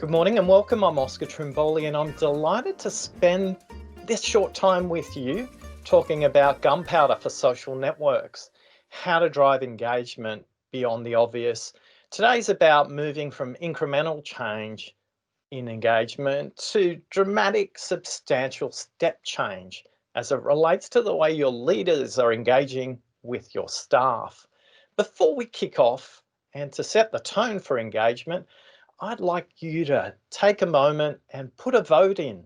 Good morning and welcome. I'm Oscar Trimboli and I'm delighted to spend this short time with you talking about Gunpowder for social networks, how to drive engagement beyond the obvious. Today's about moving from incremental change in engagement to dramatic, substantial step change as it relates to the way your leaders are engaging with your staff. Before we kick off and to set the tone for engagement, I'd like you to take a moment and put a vote in.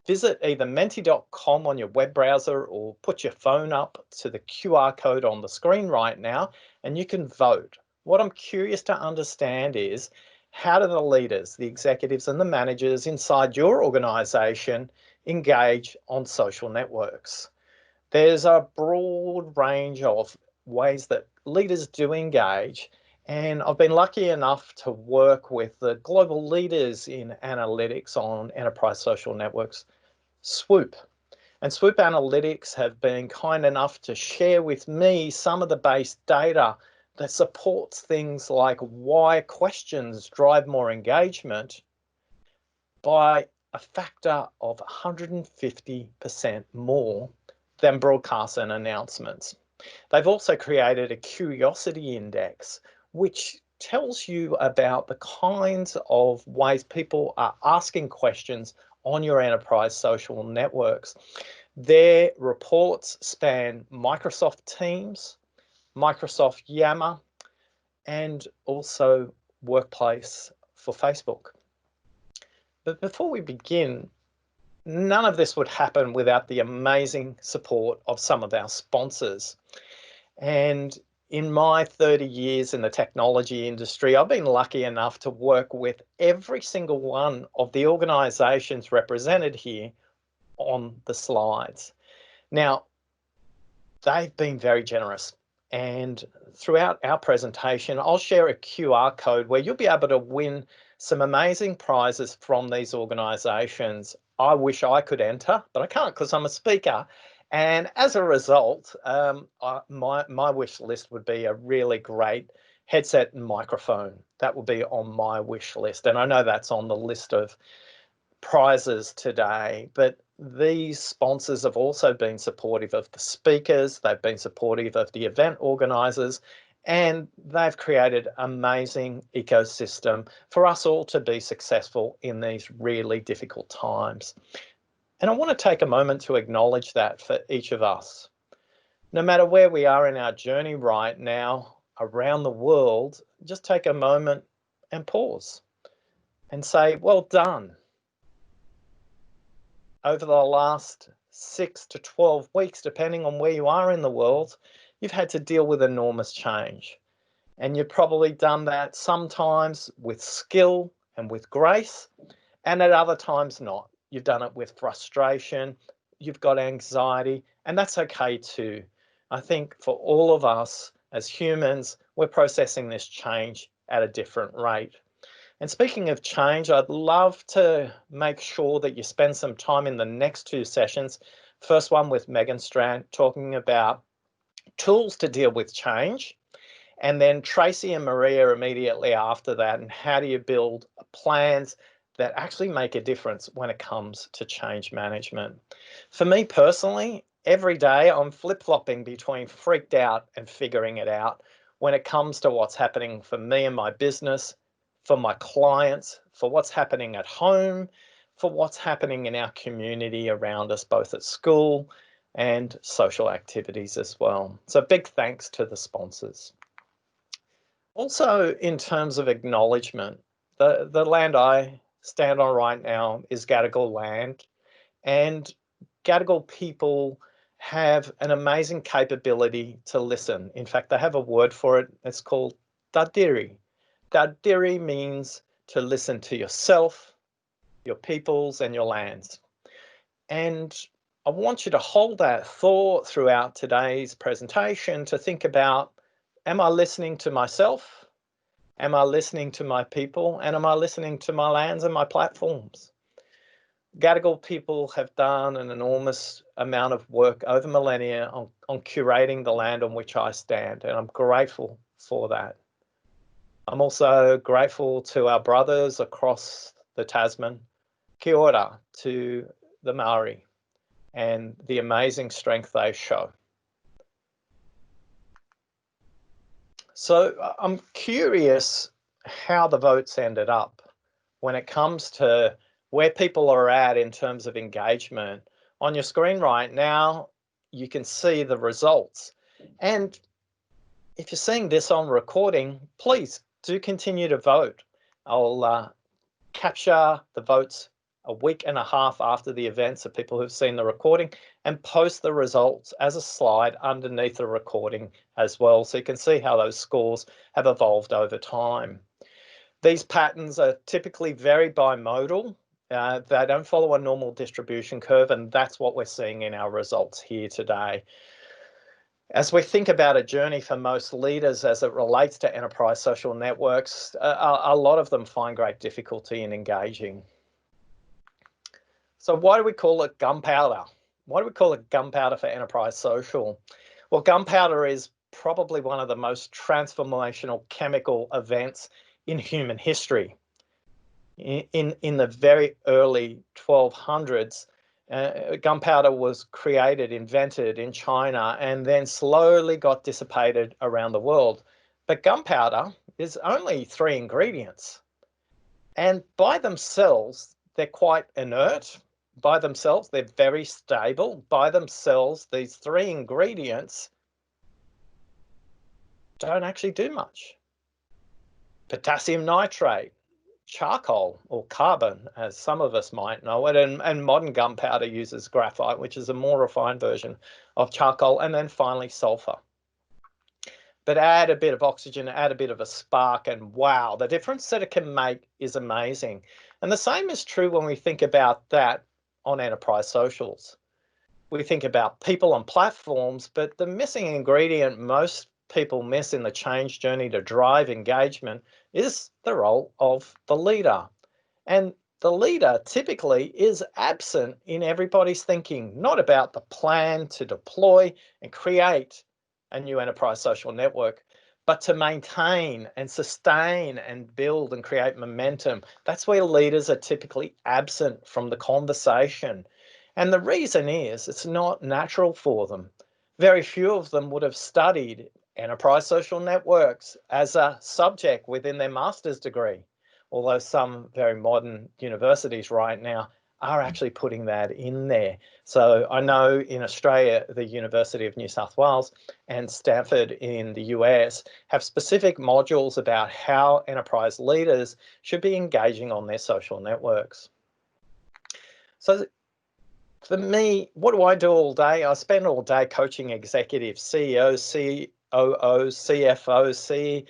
Visit either menti.com on your web browser or put your phone up to the QR code on the screen right now and you can vote. What I'm curious to understand is, how do the leaders, the executives and the managers inside your organization engage on social networks? There's a broad range of ways that leaders do engage, and I've been lucky enough to work with the global leaders in analytics on enterprise social networks, Swoop. And Swoop Analytics have been kind enough to share with me some of the base data that supports things like why questions drive more engagement by a factor of 150% more than broadcasts and announcements. They've also created a curiosity index, which tells you about the kinds of ways people are asking questions on your enterprise social networks. Their reports span Microsoft Teams, Microsoft Yammer, and also Workplace for Facebook. But before we begin, none of this would happen without the amazing support of some of our sponsors. And in my 30 years in the technology industry, I've been lucky enough to work with every single one of the organizations represented here on the slides. Now, they've been very generous. And throughout our presentation, I'll share a QR code where you'll be able to win some amazing prizes from these organizations. I wish I could enter, but I can't because I'm a speaker. And as a result, my wish list would be a really great headset and microphone. That would be on my wish list. And I know that's on the list of prizes today, but these sponsors have also been supportive of the speakers, they've been supportive of the event organisers, and they've created an amazing ecosystem for us all to be successful in these really difficult times. And I want to take a moment to acknowledge that for each of us. No matter where we are in our journey right now around the world, just take a moment and pause and say, well done. Over the last 6 to 12 weeks, depending on where you are in the world, you've had to deal with enormous change. And you've probably done that sometimes with skill and with grace, and at other times not. You've done it with frustration, you've got anxiety, and that's okay too. I think for all of us as humans, we're processing this change at a different rate. And speaking of change, I'd love to make sure that you spend some time in the next two sessions. First one with Megan Strand talking about tools to deal with change. And then Tracy and Maria immediately after that, and how do you build plans that actually make a difference when it comes to change management. For me personally, every day I'm flip-flopping between freaked out and figuring it out when it comes to what's happening for me and my business, for my clients, for what's happening at home, for what's happening in our community around us, both at school and social activities as well. So big thanks to the sponsors. Also, in terms of acknowledgement, the land I stand on right now is Gadigal land, and Gadigal people have an amazing capability to listen. In fact, they have a word for it. It's called Dadiri. Dadiri means to listen to yourself, your peoples and your lands. And I want you to hold that thought throughout today's presentation to think about, am I listening to myself? Am I listening to my people? And am I listening to my lands and my platforms? Gadigal people have done an enormous amount of work over millennia on curating the land on which I stand, and I'm grateful for that. I'm also grateful to our brothers across the Tasman. Kia ora to the Maori and the amazing strength they show. So I'm curious how the votes ended up when it comes to where people are at in terms of engagement. On your screen right now, you can see the results. And if you're seeing this on recording, please do continue to vote. I'll capture the votes a week and a half after the event, so people who've seen the recording, and post the results as a slide underneath the recording as well, so you can see how those scores have evolved over time. These patterns are typically very bimodal. They don't follow a normal distribution curve, and that's what we're seeing in our results here today. As we think about a journey for most leaders as it relates to enterprise social networks, a lot of them find great difficulty in engaging. So why do we call it gunpowder? Why do we call it gunpowder for enterprise social? Well, gunpowder is probably one of the most transformational chemical events in human history. In the very early 1200s, gunpowder was created, invented in China, and then slowly got dissipated around the world. But gunpowder is only 3 ingredients. And by themselves, they're quite inert. By themselves, they're very stable. By themselves, these 3 ingredients don't actually do much. Potassium nitrate, charcoal or carbon, as some of us might know it, and modern gunpowder uses graphite, which is a more refined version of charcoal, and then finally sulfur. But add a bit of oxygen, add a bit of a spark, and wow, the difference that it can make is amazing. And the same is true when we think about that on enterprise socials. We think about people and platforms, but the missing ingredient most people miss in the change journey to drive engagement is the role of the leader. And the leader typically is absent in everybody's thinking, not about the plan to deploy and create a new enterprise social network, but to maintain and sustain and build and create momentum. That's where leaders are typically absent from the conversation. And the reason is it's not natural for them. Very few of them would have studied enterprise social networks as a subject within their master's degree, although some very modern universities right now are actually putting that in there. So I know in Australia, the University of New South Wales and Stanford in the US have specific modules about how enterprise leaders should be engaging on their social networks. So for me, what do I do all day? I spend all day coaching executives, CEOs, COOs, CFOs,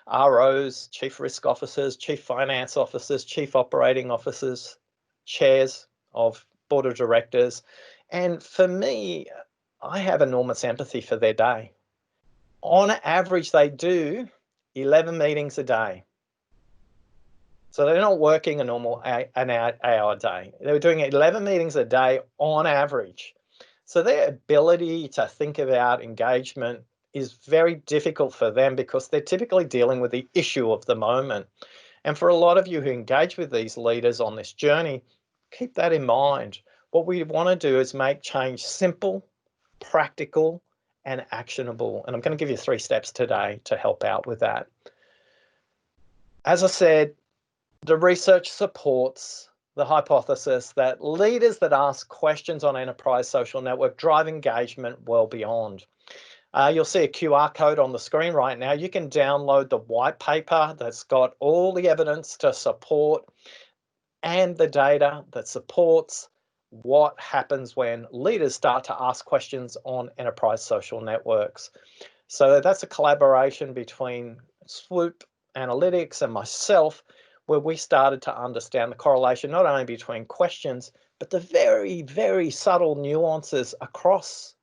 CROs, chief risk officers, chief finance officers, chief operating officers, chairs of board of directors. And for me, I have enormous empathy for their day. On average, they do 11 meetings a day. So they're not working a normal an hour a day. They're doing 11 meetings a day on average. So their ability to think about engagement is very difficult for them because they're typically dealing with the issue of the moment. And for a lot of you who engage with these leaders on this journey, keep that in mind. What we want to do is make change simple, practical, and actionable. And I'm going to give you 3 steps today to help out with that. As I said, the research supports the hypothesis that leaders that ask questions on enterprise social network drive engagement well beyond. You'll see a QR code on the screen right now. You can download the white paper that's got all the evidence to support and the data that supports what happens when leaders start to ask questions on enterprise social networks. So that's a collaboration between Swoop Analytics and myself, where we started to understand the correlation not only between questions, but the very, very subtle nuances across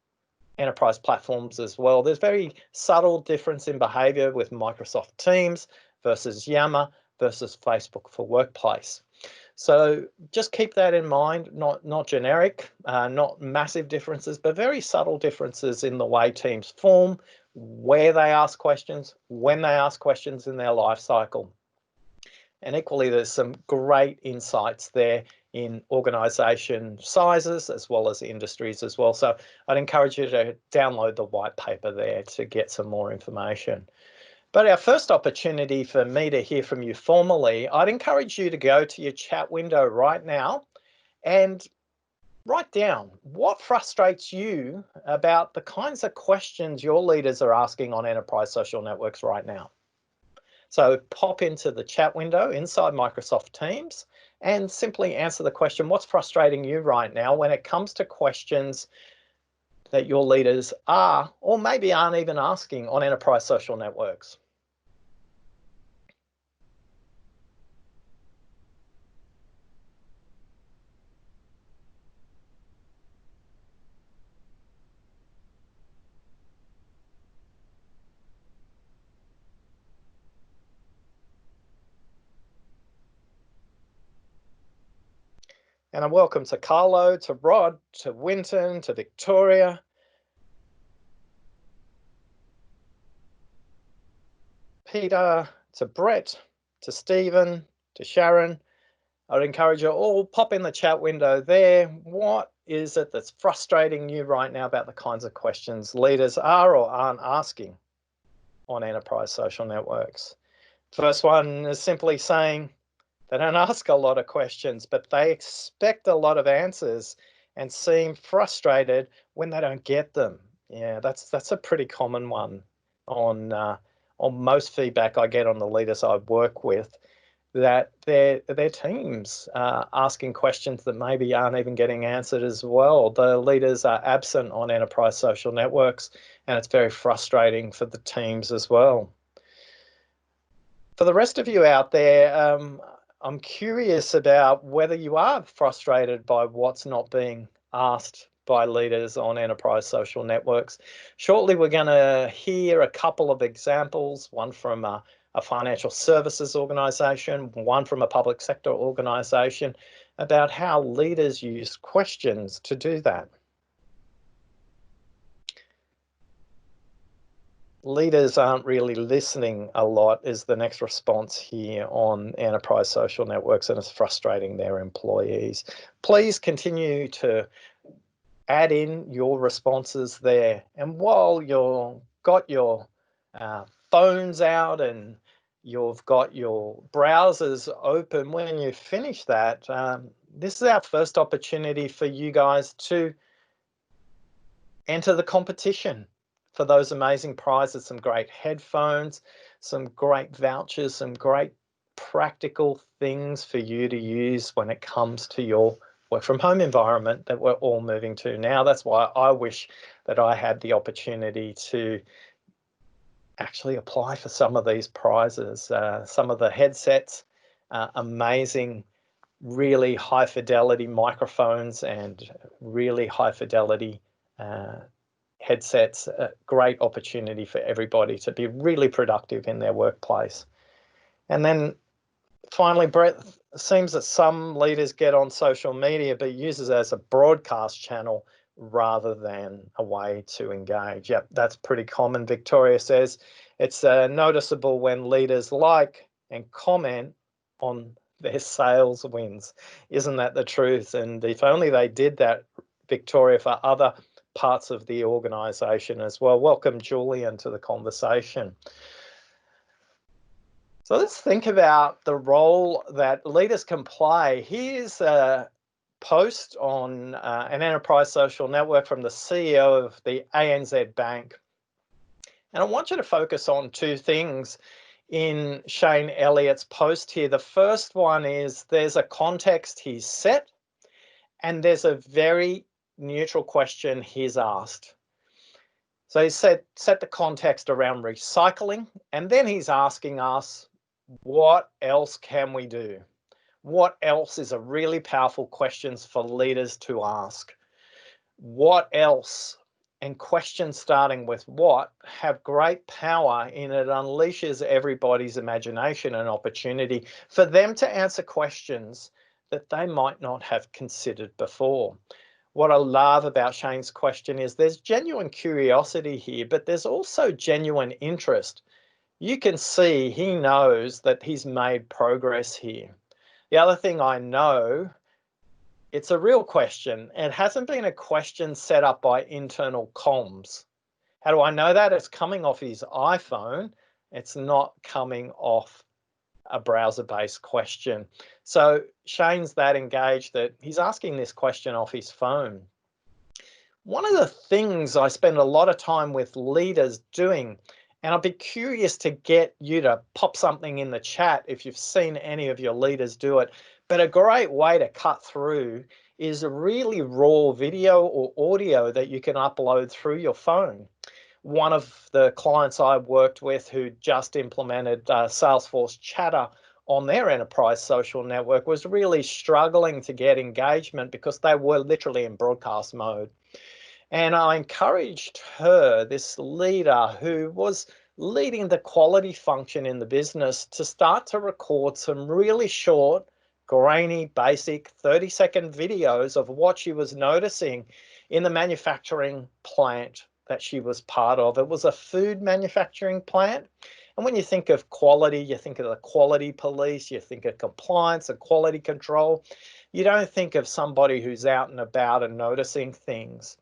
enterprise platforms as well. There's very subtle difference in behavior with Microsoft Teams versus Yammer versus Facebook for Workplace. So just keep that in mind, not generic, not massive differences, but very subtle differences in the way teams form, where they ask questions, when they ask questions in their life cycle. And equally, there's some great insights there in organisation sizes as well as industries as well. So I'd encourage you to download the white paper there to get some more information. But our first opportunity for me to hear from you formally, I'd encourage you to go to your chat window right now and write down what frustrates you about the kinds of questions your leaders are asking on enterprise social networks right now. So pop into the chat window inside Microsoft Teams and simply answer the question, what's frustrating you right now when it comes to questions that your leaders are or maybe aren't even asking on enterprise social networks? And a welcome to Carlo, to Rod, to Winton, to Victoria. Peter, to Brett, to Stephen, to Sharon. I'd encourage you all pop in the chat window there. What is it that's frustrating you right now about the kinds of questions leaders are or aren't asking on enterprise social networks? First one is simply saying they don't ask a lot of questions, but they expect a lot of answers and seem frustrated when they don't get them. Yeah, that's a pretty common one on most feedback I get on the leaders I work with, that their teams are asking questions that maybe aren't even getting answered as well. The leaders are absent on enterprise social networks, and it's very frustrating for the teams as well. For the rest of you out there, I'm curious about whether you are frustrated by what's not being asked by leaders on enterprise social networks. Shortly, we're going to hear a couple of examples, one from a financial services organisation, one from a public sector organisation, about how leaders use questions to do that. Leaders aren't really listening a lot is the next response here on enterprise social networks, and it's frustrating their employees. Please continue to add in your responses there. And while you've got your phones out and you've got your browsers open, when you finish that, this is our first opportunity for you guys to enter the competition for those amazing prizes, some great headphones, some great vouchers, some great practical things for you to use when it comes to your work from home environment that we're all moving to now. That's why I wish that I had the opportunity to actually apply for some of these prizes. Some of the headsets, amazing, really high fidelity microphones and really high fidelity headsets, a great opportunity for everybody to be really productive in their workplace. And then finally, Brett, seems that some leaders get on social media but use it as a broadcast channel rather than a way to engage. Yep, that's pretty common. Victoria says it's noticeable when leaders like and comment on their sales wins. Isn't that the truth? And if only they did that, Victoria, for other parts of the organisation as well. Welcome, Julian, to the conversation. So let's think about the role that leaders can play. Here's a post on an enterprise social network from the CEO of the ANZ Bank. And I want you to focus on two things in Shane Elliott's post here. The first one is there's a context he's set, and there's a very neutral question he's asked. So he set the context around recycling, and then he's asking us, what else can we do? What else is a really powerful question for leaders to ask? What else? And questions starting with what have great power in it unleashes everybody's imagination and opportunity for them to answer questions that they might not have considered before. What I love about Shane's question is there's genuine curiosity here, but there's also genuine interest. You can see he knows that he's made progress here. The other thing I know, it's a real question. It hasn't been a question set up by internal comms. How do I know that? It's coming off his iPhone. It's not coming off a browser-based question. So Shane's that engaged that he's asking this question off his phone. One of the things I spend a lot of time with leaders doing, and I'd be curious to get you to pop something in the chat if you've seen any of your leaders do it, but a great way to cut through is a really raw video or audio that you can upload through your phone. One of the clients I worked with who just implemented Salesforce Chatter on their enterprise social network was really struggling to get engagement because they were literally in broadcast mode. And I encouraged her, this leader who was leading the quality function in the business, to start to record some really short, grainy, basic 30-second videos of what she was noticing in the manufacturing plant that she was part of. It was a food manufacturing plant. And when you think of quality, you think of the quality police, you think of compliance and quality control. You don't think of somebody who's out and about and noticing things.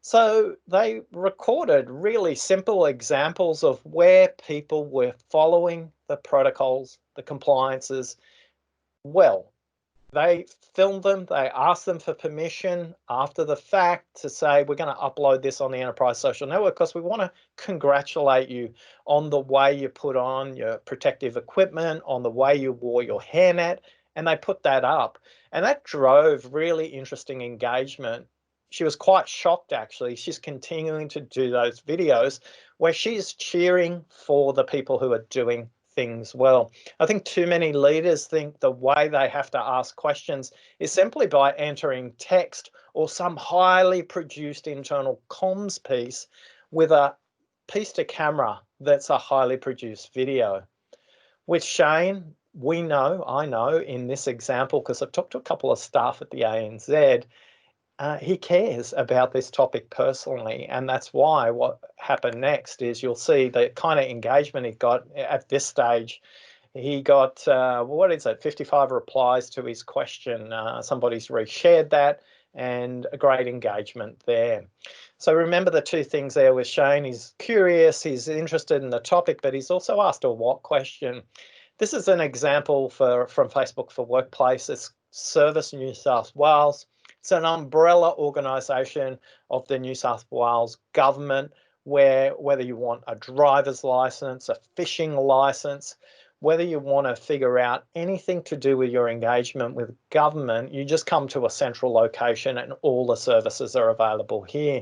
So they recorded really simple examples of where people were following the protocols, the compliances well. They filmed them, they asked them for permission after the fact to say, we're going to upload this on the enterprise social network because we want to congratulate you on the way you put on your protective equipment, on the way you wore your hairnet, and they put that up. And that drove really interesting engagement. She was quite shocked, actually. She's continuing to do those videos where she's cheering for the people who are doing things well. I think too many leaders think the way they have to ask questions is simply by entering text or some highly produced internal comms piece with a piece to camera that's a highly produced video. With Shane, we know, I know in this example, because I've talked to a couple of staff at the ANZ, he cares about this topic personally, and that's why what happened next is you'll see the kind of engagement he got at this stage. He got, what is it, 55 replies to his question. Somebody's reshared that, and a great engagement there. So remember the two things there with Shane. He's curious, he's interested in the topic, but he's also asked a what question. This is an example from Facebook for Workplace. It's Service New South Wales. It's an umbrella organisation of the New South Wales government, where whether you want a driver's licence, a fishing licence, whether you want to figure out anything to do with your engagement with government, you just come to a central location and all the services are available here.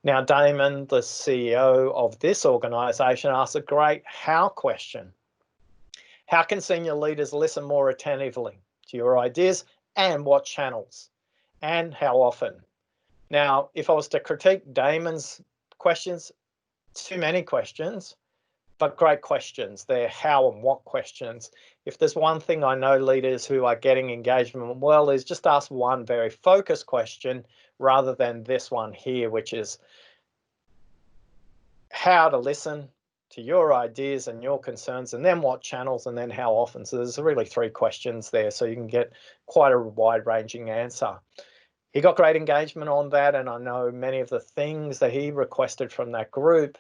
Now, Damon, the CEO of this organisation, asked a great how question. How can senior leaders listen more attentively to your ideas, and what channels? And how often? Now, if I was to critique Damon's questions, too many questions, but great questions. They're how and what questions. If there's one thing I know leaders who are getting engagement well is just ask one very focused question rather than this one here, which is how to listen to your ideas and your concerns, and then what channels, and then how often. So there's really three questions there, so you can get quite a wide-ranging answer. He got great engagement on that, and I know many of the things that he requested from that group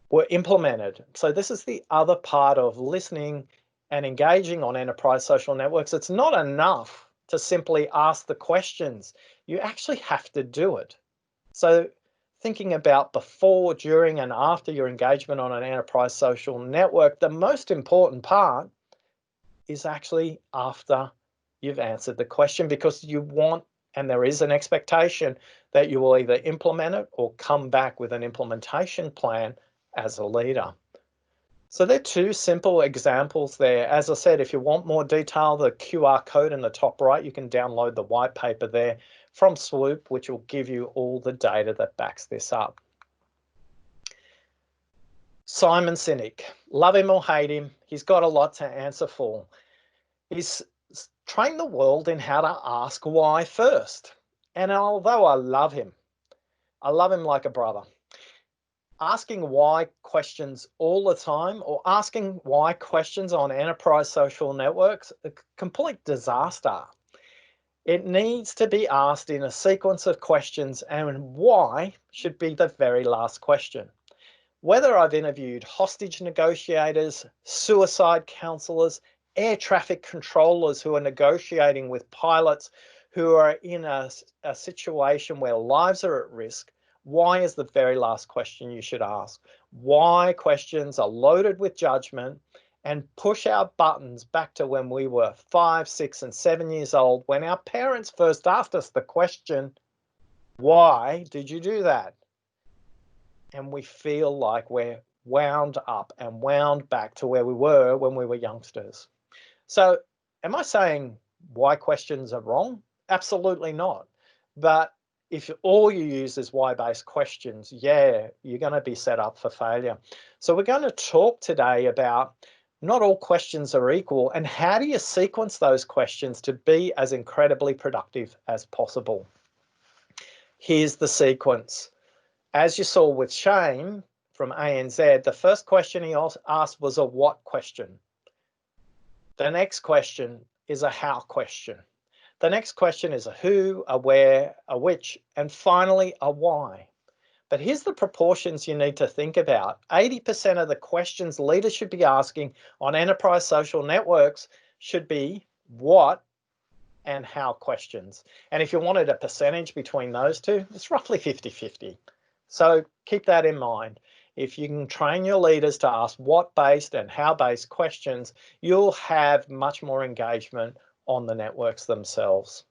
were implemented. So this is the other part of listening and engaging on enterprise social networks. It's not enough to simply ask the questions. You actually have to do it. So thinking about before, during, and after your engagement on an enterprise social network, the most important part is actually after you've answered the question, because you want, and there is an expectation that you will either implement it or come back with an implementation plan as a leader. So they're two simple examples there. As I said, if you want more detail, the QR code in the top right, you can download the white paper there from Swoop, which will give you all the data that backs this up. Simon Sinek, love him or hate him, he's got a lot to answer for. He's trained the world in how to ask why first. And although I love him like a brother, asking why questions all the time or asking why questions on enterprise social networks, a complete disaster. It needs to be asked in a sequence of questions, and why should be the very last question. Whether I've interviewed hostage negotiators, suicide counselors, air traffic controllers who are negotiating with pilots who are in a situation where lives are at risk, why is the very last question you should ask? Why questions are loaded with judgment and push our buttons back to when we were 5, 6, and 7 years old, when our parents first asked us the question, why did you do that? And we feel like we're wound up and wound back to where we were when we were youngsters. So, am I saying why questions are wrong? Absolutely not. But if all you use is why-based questions, yeah, you're going to be set up for failure. So, we're going to talk today about not all questions are equal, and how do you sequence those questions to be as incredibly productive as possible? Here's the sequence. As you saw with Shane from ANZ, the first question he asked was a what question. The next question is a how question. The next question is a who, a where, a which, and finally a why. But here's the proportions you need to think about. 80% of the questions leaders should be asking on enterprise social networks should be what and how questions. And if you wanted a percentage between those two, it's roughly 50-50. So keep that in mind. If you can train your leaders to ask what-based and how-based questions, you'll have much more engagement on the networks themselves.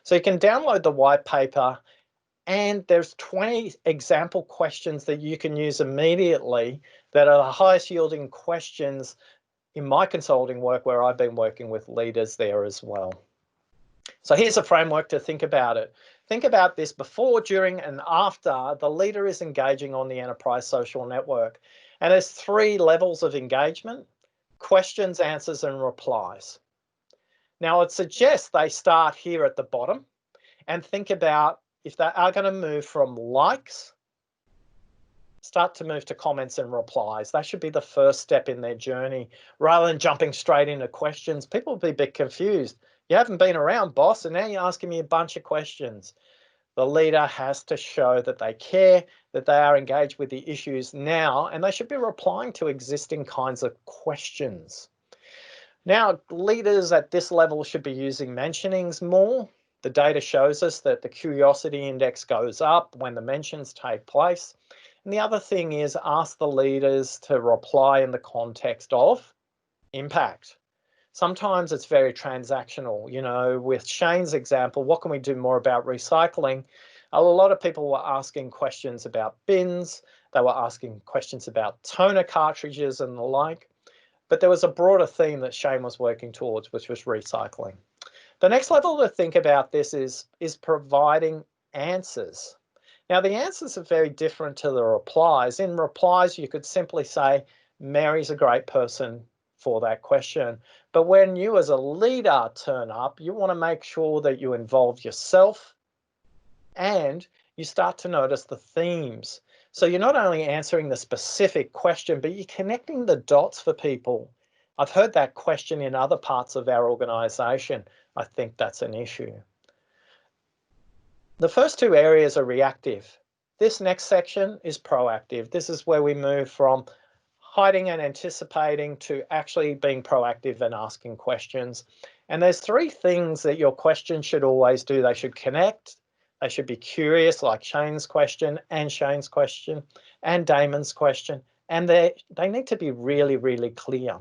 So you can download the white paper, and there's 20 example questions that you can use immediately that are the highest yielding questions in my consulting work, where I've been working with leaders there as well. So here's a framework to think about it. Think about this before, during, and after the leader is engaging on the enterprise social network. And there's 3 levels of engagement: questions, answers, and replies. Now, I'd suggest they start here at the bottom and think about if they are going to move from likes, start to move to comments and replies. That should be the first step in their journey, rather than jumping straight into questions. People will be a bit confused. You haven't been around, boss, and now you're asking me a bunch of questions. The leader has to show that they care, that they are engaged with the issues now, and they should be replying to existing kinds of questions. Now, leaders at this level should be using mentionings more. The data shows us that the curiosity index goes up when the mentions take place. And the other thing is, ask the leaders to reply in the context of impact. Sometimes it's very transactional. You know, with Shane's example, what can we do more about recycling? A lot of people were asking questions about bins. They were asking questions about toner cartridges and the like. But there was a broader theme that Shane was working towards, which was recycling. The next level to think about this is providing answers. Now, the answers are very different to the replies. In replies, you could simply say, Mary's a great person for that question. But when you as a leader turn up, you want to make sure that you involve yourself and you start to notice the themes. So you're not only answering the specific question, but you're connecting the dots for people. I've heard that question in other parts of our organization. I think that's an issue. The first 2 areas are reactive. This next section is proactive. This is where we move from hiding and anticipating to actually being proactive and asking questions. And there's 3 things that your question should always do. They should connect, they should be curious, like Shane's question and Damon's question, and they need to be really, really clear.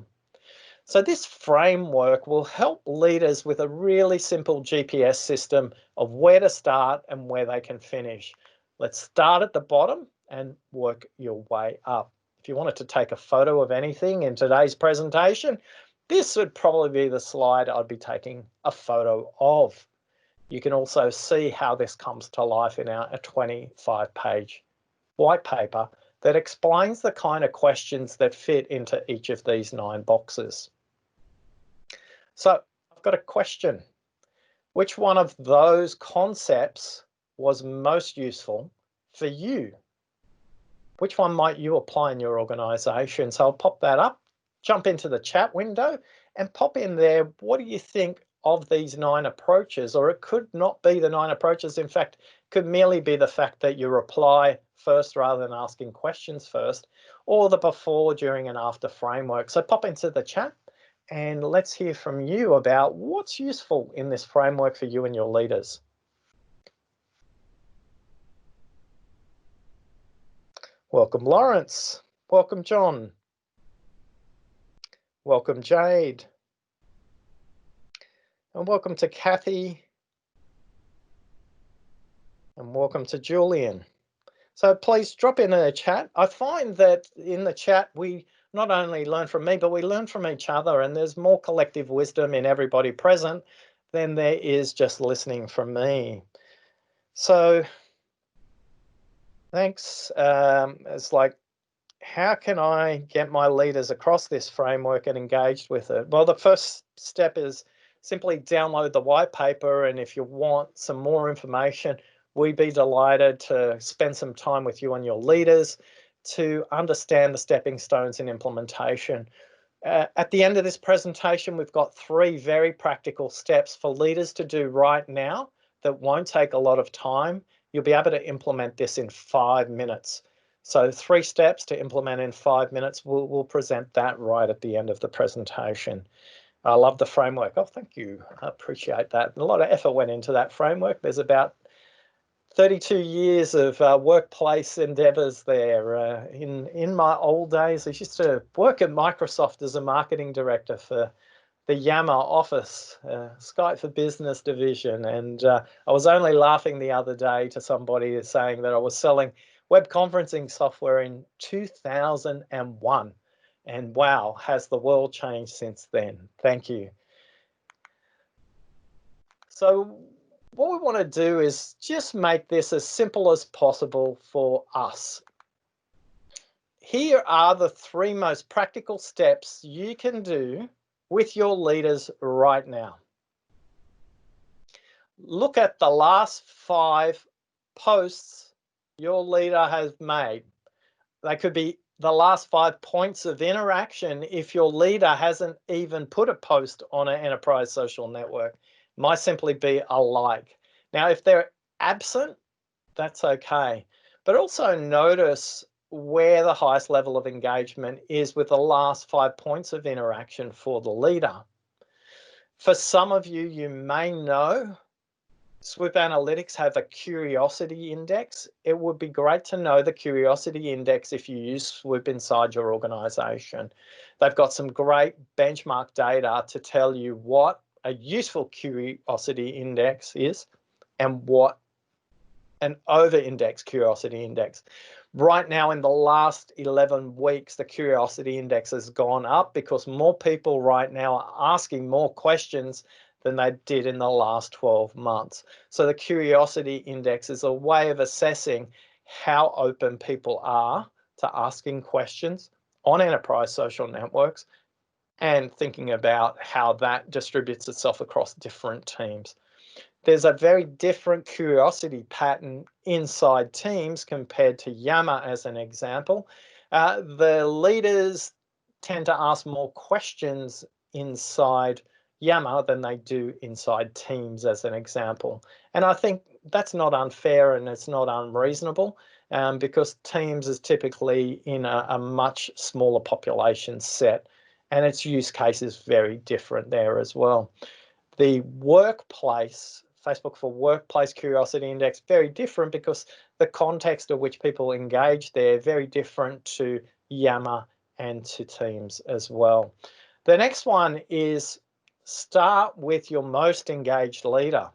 So this framework will help leaders with a really simple GPS system of where to start and where they can finish. Let's start at the bottom and work your way up. If you wanted to take a photo of anything in today's presentation, this would probably be the slide I'd be taking a photo of. You can also see how this comes to life in our 25-page white paper that explains the kind of questions that fit into each of these 9 boxes. So I've got a question. Which one of those concepts was most useful for you? Which one might you apply in your organization? So I'll pop that up, jump into the chat window and pop in there. What do you think of these 9 approaches? Or it could not be the 9 approaches. In fact, it could merely be the fact that you reply first rather than asking questions first, or the before, during and after framework. So pop into the chat and let's hear from you about what's useful in this framework for you and your leaders. Welcome, Lawrence. Welcome, John. Welcome, Jade. And welcome to Kathy. And welcome to Julian. So please drop in a chat. I find that in the chat, we not only learn from me, but we learn from each other. And there's more collective wisdom in everybody present than there is just listening from me. So thanks. It's like, how can I get my leaders across this framework and engaged with it? Well, the first step is simply download the white paper. And if you want some more information, we'd be delighted to spend some time with you and your leaders to understand the stepping stones in implementation. At the end of this presentation, we've got 3 very practical steps for leaders to do right now that won't take a lot of time. You'll be able to implement this in 5 minutes. So 3 steps to implement in 5 minutes. We'll present that right at the end of the presentation. I love the framework. Oh, thank you. I appreciate that. A lot of effort went into that framework. There's about 32 years of workplace endeavors there. In my old days, I used to work at Microsoft as a marketing director for the Yammer office, Skype for Business division. And I was only laughing the other day to somebody saying that I was selling web conferencing software in 2001. And wow, has the world changed since then? Thank you. So what we want to do is just make this as simple as possible for us. Here are the 3 most practical steps you can do with your leaders right now. Look at the last 5 posts your leader has made. They could be the last 5 points of interaction if your leader hasn't even put a post on an enterprise social network. It might simply be a like. Now, if they're absent, that's okay. But also notice where the highest level of engagement is with the last 5 points of interaction for the leader. For some of you, you may know Swoop Analytics have a curiosity index. It would be great to know the curiosity index if you use Swoop inside your organization. They've got some great benchmark data to tell you what a useful curiosity index is and what an over-indexed curiosity index. Right now, in the last 11 weeks, the curiosity index has gone up because more people right now are asking more questions than they did in the last 12 months. So the curiosity index is a way of assessing how open people are to asking questions on enterprise social networks and thinking about how that distributes itself across different teams. There's a very different curiosity pattern inside teams compared to Yammer as an example. The leaders tend to ask more questions inside Yammer than they do inside teams as an example. And I think that's not unfair and it's not unreasonable because teams is typically in a much smaller population set and its use case is very different there as well. The workplace, Facebook for Workplace Curiosity Index, very different because the context of which people engage there, very different to Yammer and to Teams as well. The next one is start with your most engaged leader.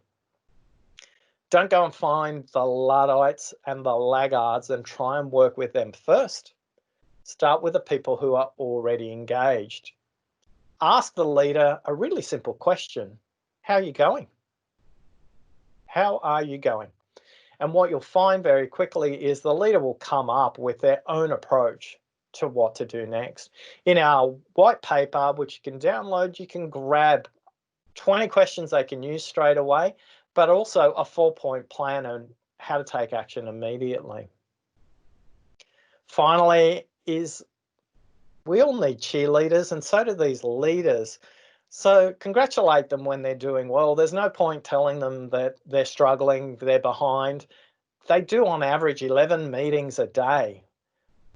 Don't go and find the Luddites and the laggards and try and work with them first. Start with the people who are already engaged. Ask the leader a really simple question. How are you going? How are you going? And what you'll find very quickly is the leader will come up with their own approach to what to do next. In our white paper, which you can download, you can grab 20 questions they can use straight away, but also a 4-point plan on how to take action immediately. Finally, is we all need cheerleaders, and so do these leaders. So congratulate them when they're doing well. There's no point telling them that they're struggling, they're behind. They do on average 11 meetings a day.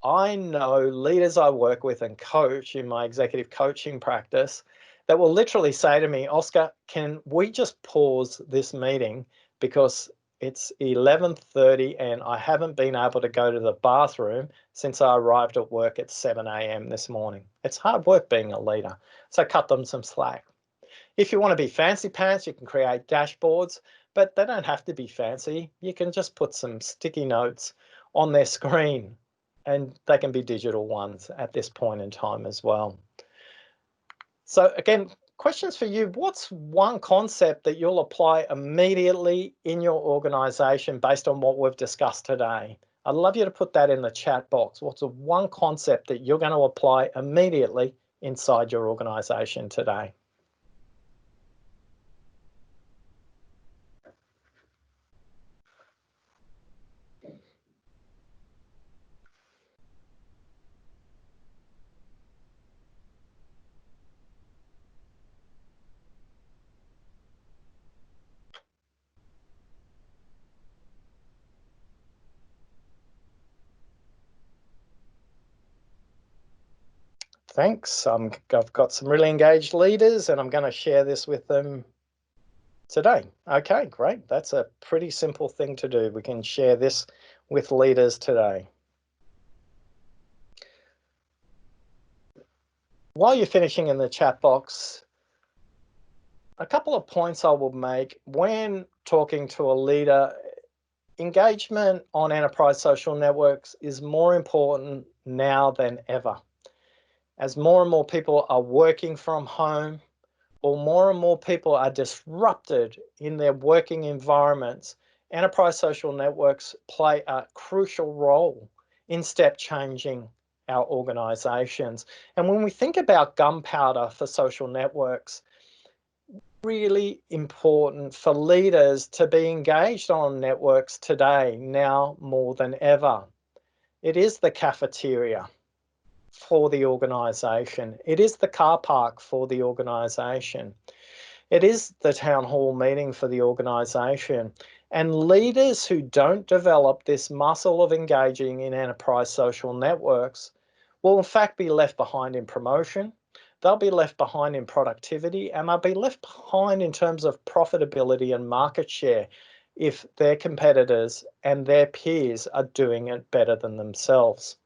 I know leaders I work with and coach in my executive coaching practice that will literally say to me, Oscar, can we just pause this meeting because it's 11:30 and I haven't been able to go to the bathroom since I arrived at work at 7 a.m. this morning. It's hard work being a leader, so cut them some slack. If you want to be fancy pants, you can create dashboards, but they don't have to be fancy. You can just put some sticky notes on their screen, and they can be digital ones at this point in time as well. So again, questions for you. What's one concept that you'll apply immediately in your organization based on what we've discussed today? I'd love you to put that in the chat box. What's the one concept that you're going to apply immediately inside your organization today? Thanks. I've got some really engaged leaders and I'm going to share this with them today. Okay, great. That's a pretty simple thing to do. We can share this with leaders today. While you're finishing in the chat box, a couple of points I will make when talking to a leader. Engagement on enterprise social networks is more important now than ever. As more and more people are working from home, or more and more people are disrupted in their working environments, enterprise social networks play a crucial role in step changing our organizations. And when we think about gunpowder for social networks, really important for leaders to be engaged on networks today, now more than ever. It is the cafeteria for the organization. It is the car park for the organization. It is the town hall meeting for the organisation. And leaders who don't develop this muscle of engaging in enterprise social networks will in fact be left behind in promotion. They'll be left behind in productivity and they'll be left behind in terms of profitability and market share if their competitors and their peers are doing it better than themselves.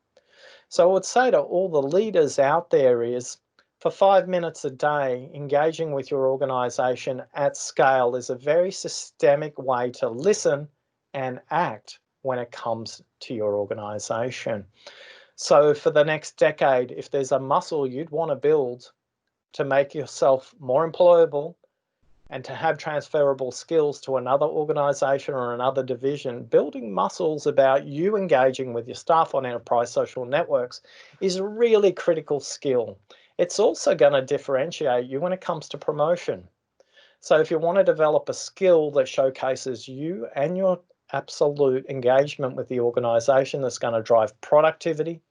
So I would say to all the leaders out there is, for 5 minutes a day, engaging with your organisation at scale is a very systemic way to listen and act when it comes to your organisation. So for the next decade, if there's a muscle you'd want to build to make yourself more employable and to have transferable skills to another organisation or another division, building muscles about you engaging with your staff on enterprise social networks is a really critical skill. It's also going to differentiate you when it comes to promotion. So if you want to develop a skill that showcases you and your absolute engagement with the organisation, that's going to drive productivity,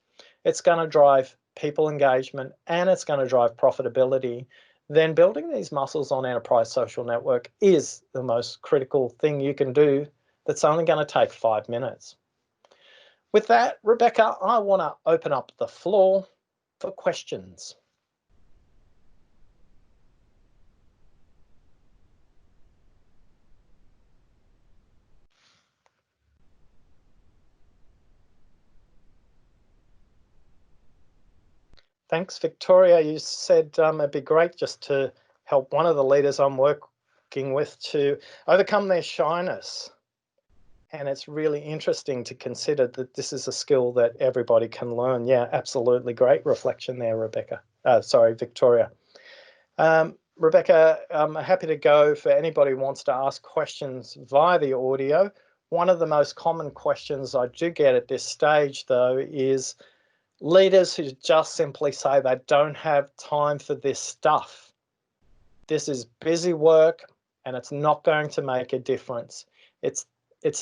it's going to drive people engagement, and it's going to drive profitability, then building these muscles on enterprise social network is the most critical thing you can do that's only going to take 5 minutes. With that, Rebecca, I want to open up the floor for questions. Thanks, Victoria. You said it'd be great just to help one of the leaders I'm working with to overcome their shyness. And it's really interesting to consider that this is a skill that everybody can learn. Yeah, absolutely. Great reflection there, Rebecca. Sorry, Victoria. Rebecca, I'm happy to go for anybody who wants to ask questions via the audio. One of the most common questions I do get at this stage, though, is leaders who just simply say they don't have time for this stuff. This is busy work and it's not going to make a difference. It's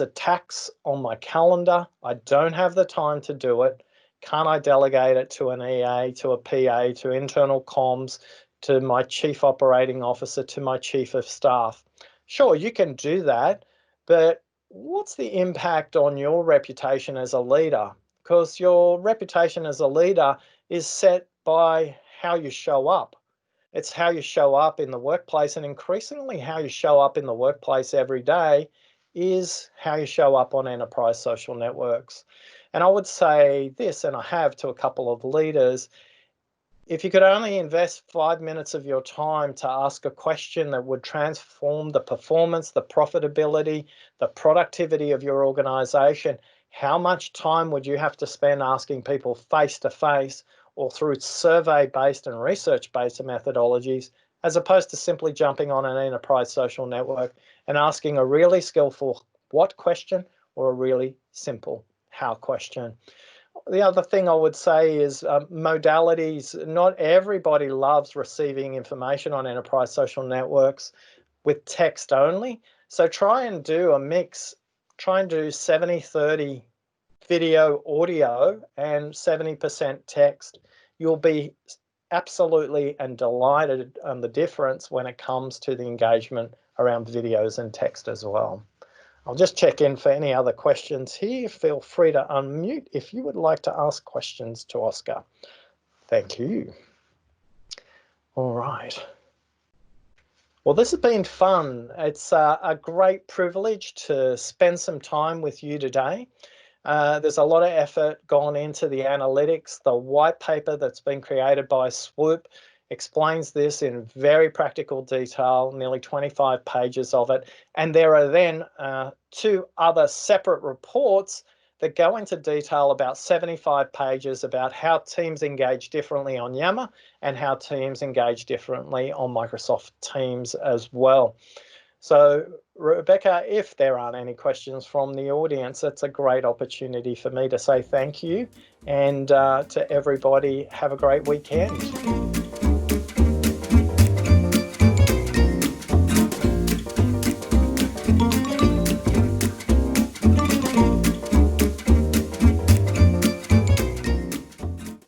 a tax on my calendar. I don't have the time to do it. Can't I delegate it to an EA, to a PA, to internal comms, to my chief operating officer, to my chief of staff? Sure, you can do that, but what's the impact on your reputation as a leader? Because your reputation as a leader is set by how you show up. It's how you show up in the workplace, and increasingly how you show up in the workplace every day is how you show up on enterprise social networks. And I would say this, and I have to a couple of leaders, if you could only invest 5 minutes of your time to ask a question that would transform the performance, the profitability, the productivity of your organization, how much time would you have to spend asking people face to face or through survey-based and research-based methodologies, as opposed to simply jumping on an enterprise social network and asking a really skillful what question or a really simple how question? The other thing I would say is modalities. Not everybody loves receiving information on enterprise social networks with text only. So try and do a mix. Try and do 70-30 video, audio, and 70% text. You'll be absolutely and delighted on the difference when it comes to the engagement around videos and text as well. I'll just check in for any other questions here. Feel free to unmute if you would like to ask questions to Oscar. Thank you. All right. Well, this has been fun. It's a great privilege to spend some time with you today. There's a lot of effort gone into the analytics. The white paper that's been created by Swoop explains this in very practical detail, nearly 25 pages of it. And there are then 2 other separate reports that go into detail, about 75 pages, about how teams engage differently on Yammer and how teams engage differently on Microsoft Teams as well. So Rebecca, if there aren't any questions from the audience, it's a great opportunity for me to say thank you, and to everybody, have a great weekend.